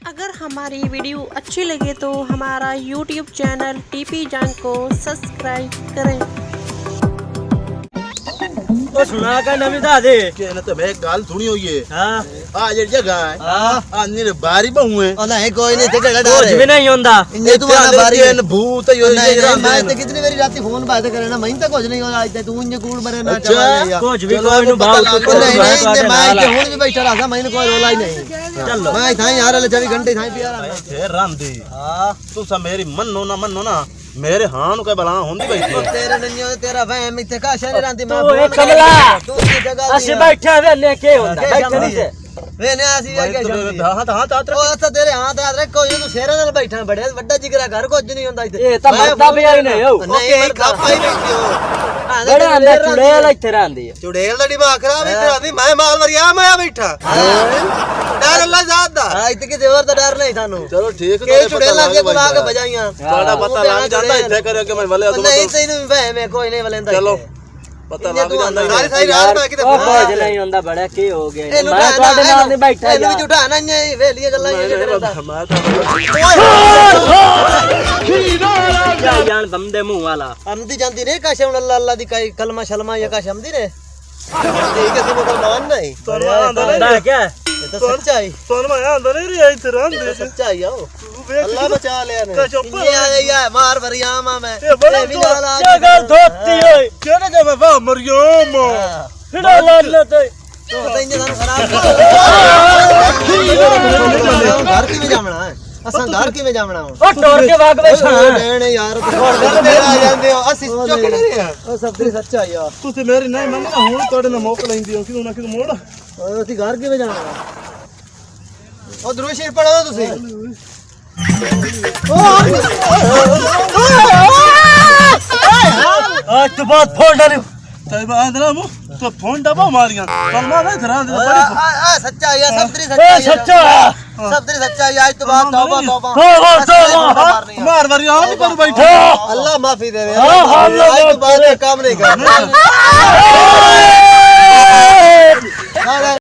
अगर हमारी वीडियो अच्छी लगे तो हमारा YouTube चैनल टीपी जान को सब्सक्राइब करें। तो सुना का नवी दादे के न तो मैं गाल सुनी हुई है। हां आ जे जगह है। हां अन्नी बारी बहु है। नहीं कोई नहीं ते डर कुछ भी नहीं होंदा ये तुम्हारा बारी न भूत यो मैं तो कितनी मेरी राती फोन बात करे ना मैं तो कुछ नहीं हो आज तू इंज कूड़ मरे ना चला कुछ भी कोई नु भाव तो नहीं नहीं मैं तो हुन भी बैठा रहा था मैंने कोई रोला ही नहीं चलो मैं था यार 24 घंटे था पिया रहा फिर रांदी हां तू सा मेरी मन्नो ना मेरे हां के बला होंदी भाई तेरे नन्यो तेरा वहम इते का शरीर रांदी मैं तू एक कमला तू की जगह असे बैठा वे ने के होंदा बैठे नहीं से वे ने आसी है क्या हां ओ अच्छा तेरे हाथ हाथ रख कोई तू शेरा नाल बैठा बड़े बड़ा जिगरा घर कुछ नहीं होंदा इते ए ता मरदा भी आई नहीं हो नहीं खापा ही नहीं हो बड़ा अंदर चुड़ैल इथे रहंदी है चुड़ैल दा दिमाग खराब इते रहंदी मैं माल मरिया मैं बैठा डर अल्लाह जात दा इते के जोर दा डर नहीं थानू चलो ठीक के चुड़ैल लागे को आके बजाइयां थोड़ा पता लग जाता इथे करे के मैं भले नहीं तैनू वहम है कोई नहीं वलेंदा चलो पता लग जाता सारी सारी रात मैं किते कुछ नहीं होंदा बड़ा की हो गया मैं ਤੁਹਾਡੇ ਨਾਲ ਨਹੀਂ ਬੈਠਾ ਇਹਨੂੰ ਵੀ ਝੁਠਾ ਨਾ ਇਹ ਵੇਲੀਆਂ ਗੱਲਾਂ ਇਹ ਕਰਦਾ क्या जान बंदे मुंह वाला हमदी जानती रे काश हम अल्लाह अल्लाह दी काई कलमा शलमा या काश हमदी रे ठीक है तुम मुसलमान नहीं बंदा क्या ये तो सच्चाई सोन में अंदर ही रही इधर ये सच्चाई आओ अल्लाह बचा ले ने ये आ गया मार भरियामा मैं जगह धोती होई केने के बाबा मरियम फिर लानत तो इंज थान खराब घर की में जामना है असा घर की में जामना ओ टोर के भाग बैठा नहीं यार तेरा आ जांदे हो असि चुक नहीं रहा ओ सब तेरी सच्चाई यार ਤੁਸੀਂ ਮੇਰੀ ਨਹੀਂ ਮੰਨਦਾ ਹੁਣ ਤੁਹਾਡੇ ਨਾਲ ਮੌਕ ਲੈਂਦੀ ਹੋ ਕਿਦੋਂ ਨਾ ਕਿਦੋਂ ਮੋੜ ਅਸੀਂ ਘਰ ਕਿਵੇਂ ਜਾਣਾ ਉਹ ਦਰੂਸ਼ੀ ਪੜੋ ਤੁਸੀਂ आज तो बात फोड़ डाली ਤੈ ਬਾਅਦ ਨਾ ਮੂੰ तो फोन डबा मारियां कलमा नहीं धरा दे आ सच्चा है सब तेरी सच्चाई सच्चा सब तेरी सच्चाई आज तो बात तौबा तौबा तौबा मार मार यहां नहीं पर बैठे अल्लाह माफी दे आज तो बाद काम नहीं करना